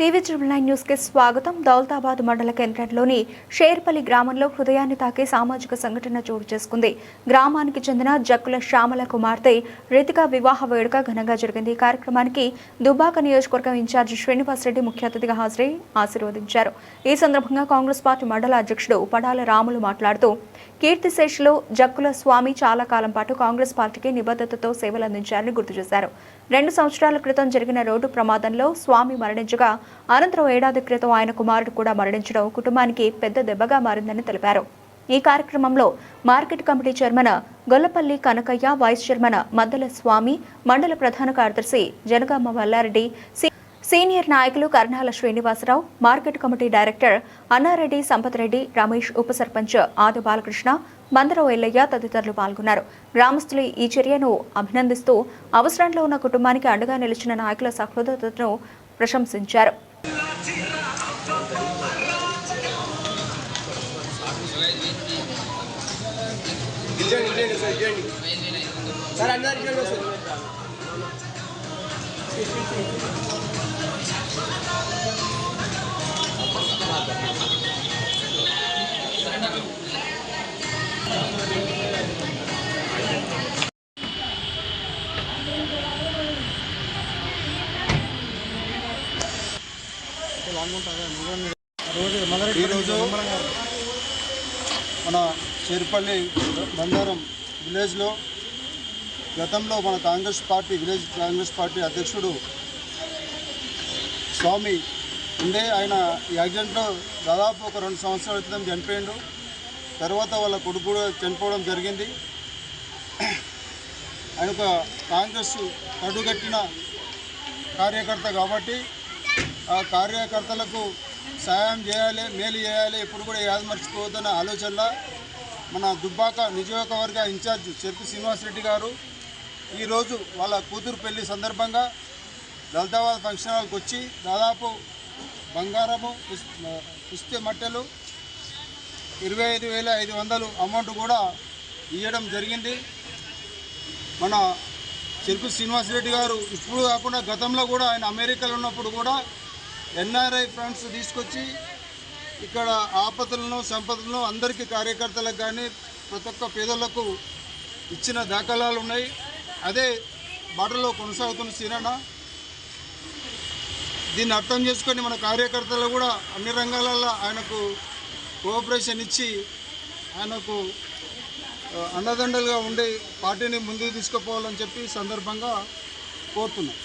TV త్రిబుల్9 news కి స్వాగతం. దౌలతాబాద్ మండల కేంద్రంలోని షేర్పల్లి గ్రామంలో హృదయాన్ని తాకే సామాజిక సంఘటన చోటు చేసుకుంది. గ్రామానికి చెందిన జక్కుల శ్యామల కుమార్తె రితిక వివాహ వేడుక ఘనంగా జరిగింది. ఈ కార్యక్రమానికి దుబ్బాక నియోజకవర్గం ఇన్ఛార్జి శ్రీనివాసరెడ్డి ముఖ్య అతిథిగా హాజరై ఆశీర్వదించారు. ఈ సందర్భంగా కాంగ్రెస్ పార్టీ మండల అధ్యక్షుడు పడాల రాములు మాట్లాడుతూ కీర్తిశేషులు జక్కుల స్వామి చాలా కాలం పాటు కాంగ్రెస్ పార్టీకి నిబద్ధతతో సేవలందించారని గుర్తు చేశారు. 2 సంవత్సరాల క్రితం జరిగిన రోడ్డు ప్రమాదంలో స్వామి మరణించగా అనంతరం ఏడాది క్రితం ఆయన కుమారుడు కూడా మరణించడం కుటుంబానికి పెద్ద దెబ్బగా మారిందని తెలిపారు. ఈ కార్యక్రమంలో market committee chairman Gollapalli Kanakaiah, vice chairman Maddala Swamy, మండల ప్రధాన కార్యదర్శి జనగామ వల్లారెడ్డి, సీనియర్ నాయకులు Karnala Srinivasarao, market committee director Annareddy, Sampathreddy, Ramesh, ఉప సర్పంచ్ ఆది బాలకృష్ణ, మందరం ఎల్లయ్య తదితరులు పాల్గొన్నారు. గ్రామస్తులు ఈ చర్యను అభినందిస్తూ అవసరంలో ఉన్న కుటుంబానికి అండగా నిలిచిన నాయకుల సహృదయతను ప్రశంసించారు. ఈరోజు మన చేరుపల్లి బండారం విలేజ్లో గతంలో మన విలేజ్ కాంగ్రెస్ పార్టీ అధ్యక్షుడు స్వామి ఉండే ఆయన ఈ యాక్సిడెంట్లో దాదాపు ఒక 2 సంవత్సరాల క్రితం చనిపోయిండు. తర్వాత వాళ్ళ కొడుకు కూడా చనిపోవడం జరిగింది. ఆయన ఒక కాంగ్రెస్ కడుగట్టిన కార్యకర్త కాబట్టి ఆ కార్యకర్తలకు సహాయం చేయాలి, మేలు చేయాలి, ఎప్పుడు కూడా యాదమర్చిపోవద్దన్న ఆలోచనలో మన దుబ్బాక నియోజకవర్గ ఇన్ఛార్జ్ చెరుకు శ్రీనివాసరెడ్డి గారు ఈరోజు వాళ్ళ కూతురు పెళ్లి సందర్భంగా దౌలతాబాద్ ఫంక్షన్ హాల్కి వచ్చి దాదాపు బంగారము, పుస్తె మట్టెలు 25,500 అమౌంట్ కూడా ఇవ్వడం జరిగింది. మన చెరుకు శ్రీనివాసరెడ్డి గారు ఇప్పుడు కాకుండా గతంలో కూడా ఆయన అమెరికాలో ఉన్నప్పుడు కూడా ఎన్ఆర్ఐ ఫండ్స్ తీసుకొచ్చి ఇక్కడ ఆపదలను, సంపదలను అందరికీ కార్యకర్తలకు కానీ ప్రతి ఒక్క పేదలకు ఇచ్చిన దాఖలాలు ఉన్నాయి. అదే బాటలో కొనసాగుతున్న సీనన్న దీన్ని అర్థం చేసుకొని మన కార్యకర్తలు కూడా అన్ని రంగాలలో ఆయనకు కోఆపరేషన్ ఇచ్చి ఆయనకు అండదండలుగా ఉండి పార్టీని ముందుకు తీసుకుపోవాలని చెప్పి సందర్భంగా కోరుతున్నాం.